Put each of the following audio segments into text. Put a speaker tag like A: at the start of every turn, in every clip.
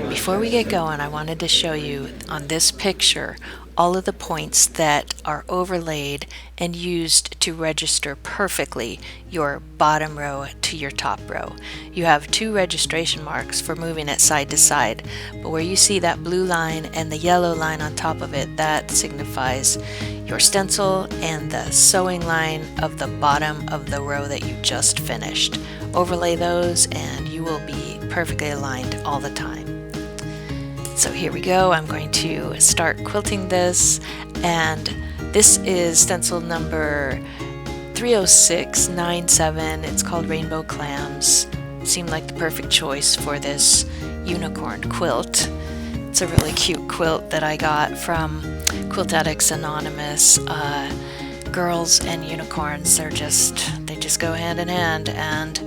A: Before we get going, I wanted to show you on this picture all of the points that are overlaid and used to register perfectly your bottom row to your top row. You have two registration marks for moving it side to side, but where you see that blue line and the yellow line on top of it, that signifies your stencil and the sewing line of the bottom of the row that you just finished. Overlay those and you will be perfectly aligned all the time. So here we go. I'm going to start quilting this, and this is stencil number 30697. It's called Rainbow Clams. It seemed like the perfect choice for this unicorn quilt. It's a really cute quilt that I got from Quilt Addicts Anonymous. Girls and unicorns, they just go hand in hand, and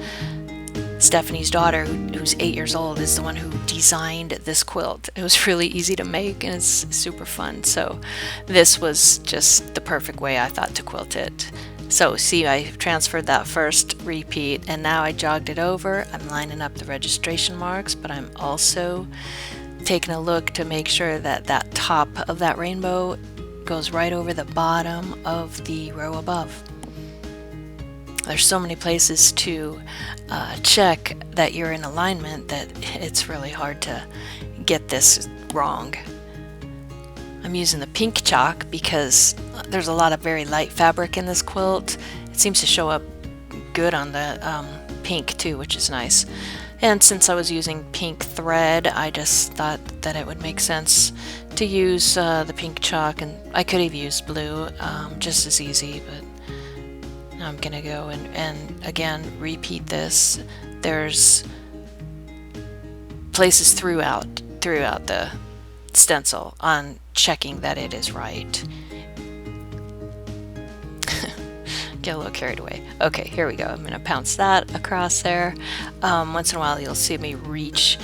A: Stephanie's daughter, who's 8 years old, is the one who designed this quilt. It was really easy to make and it's super fun. So this was just the perfect way I thought to quilt it. So see, I transferred that first repeat and now I jogged it over. I'm lining up the registration marks, but I'm also taking a look to make sure that that top of that rainbow goes right over the bottom of the row above. There's so many places to check that you're in alignment that it's really hard to get this wrong. I'm using the pink chalk because there's a lot of very light fabric in this quilt. It seems to show up good on the pink too, which is nice. And since I was using pink thread, I just thought that it would make sense to use the pink chalk, and I could have used blue just as easy, but I'm gonna go and again repeat this. There's places throughout the stencil on checking that it is right. Get a little carried away. Okay, here we go. I'm gonna pounce that across there. Once in a while you'll see me reach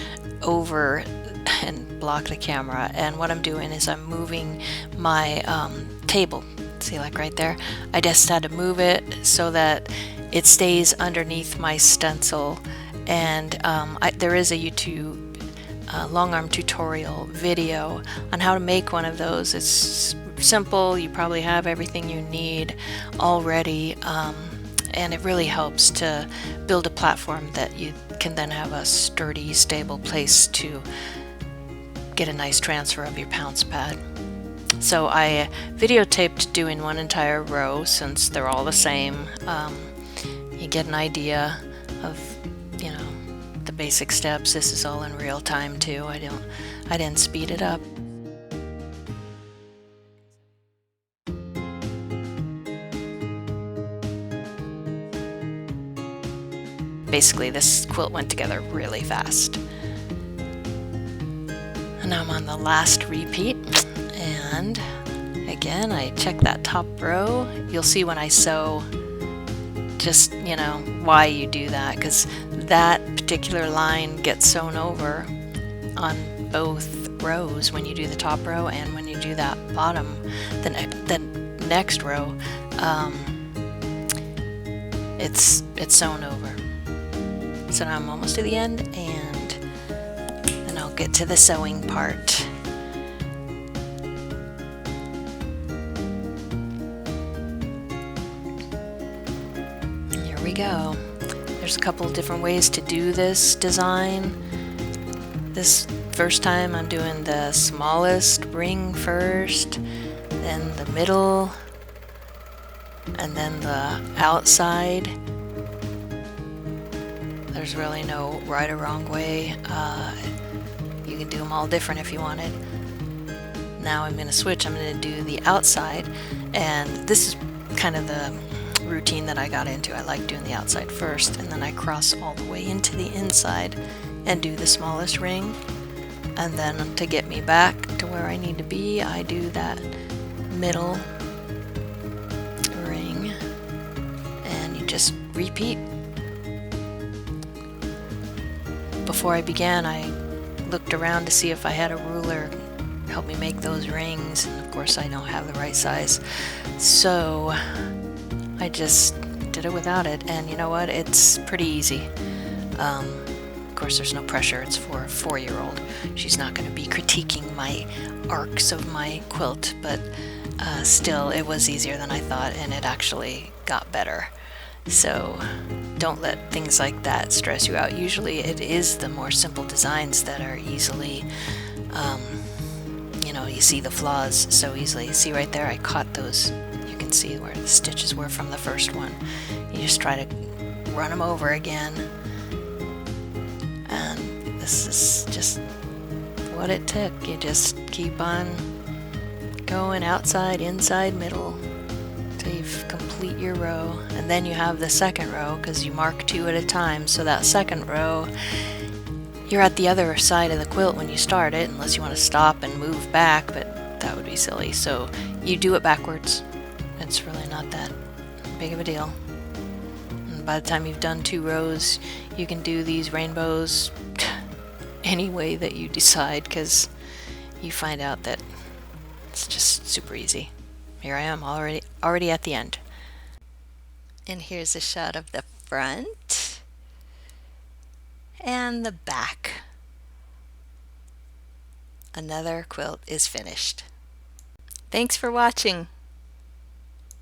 A: over and block the camera, and what I'm doing is I'm moving my table. See, like right there, I just had to move it so that it stays underneath my stencil. And there is a YouTube long arm tutorial video on how to make one of those. It's simple, you probably have everything you need already, and it really helps to build a platform that you can then have a sturdy, stable place to get a nice transfer of your pounce pad. So I videotaped doing one entire row since they're all the same. You get an idea of, you know, the basic steps. This is all in real time too. I didn't speed it up. Basically, this quilt went together really fast. And now I'm on the last repeat. And again, I check that top row. You'll see when I sew just, you know, why you do that, because that particular line gets sewn over on both rows when you do the top row and when you do that bottom, the next row, it's sewn over. So now I'm almost to the end, and then I'll get to the sewing part. Here we go. There's a couple of different ways to do this design. This first time I'm doing the smallest ring first, then the middle, and then the outside. There's really no right or wrong way. You can do them all different if you wanted. Now I'm going to switch. I'm going to do the outside, and this is kind of the routine that I got into. I like doing the outside first, and then I cross all the way into the inside and do the smallest ring, and then to get me back to where I need to be, I do that middle ring, and you just repeat. Before I began, I looked around to see if I had a ruler to help me make those rings, and of course I don't have the right size, so I just did it without it. And you know what, it's pretty easy. Of course, there's no pressure. It's for a 4-year-old. She's not going to be critiquing my arcs of my quilt, but still, it was easier than I thought, and it actually got better. So don't let things like that stress you out. Usually it is the more simple designs that are easily, you see the flaws so easily. See right there, I caught those. You can see where the stitches were from the first one. You just try to run them over again. And this is just what it took. You just keep on going outside, inside, middle, till you complete your row. And then you have the second row, because you mark 2 at a time. So that second row, you're at the other side of the quilt when you start it, unless you want to stop and move back, but that would be silly. So you do it backwards. It's really not that big of a deal. And by the time you've done 2 rows, you can do these rainbows any way that you decide, because you find out that it's just super easy. Here I am already at the end. And here's a shot of the front and the back. Another quilt is finished. Thanks for watching.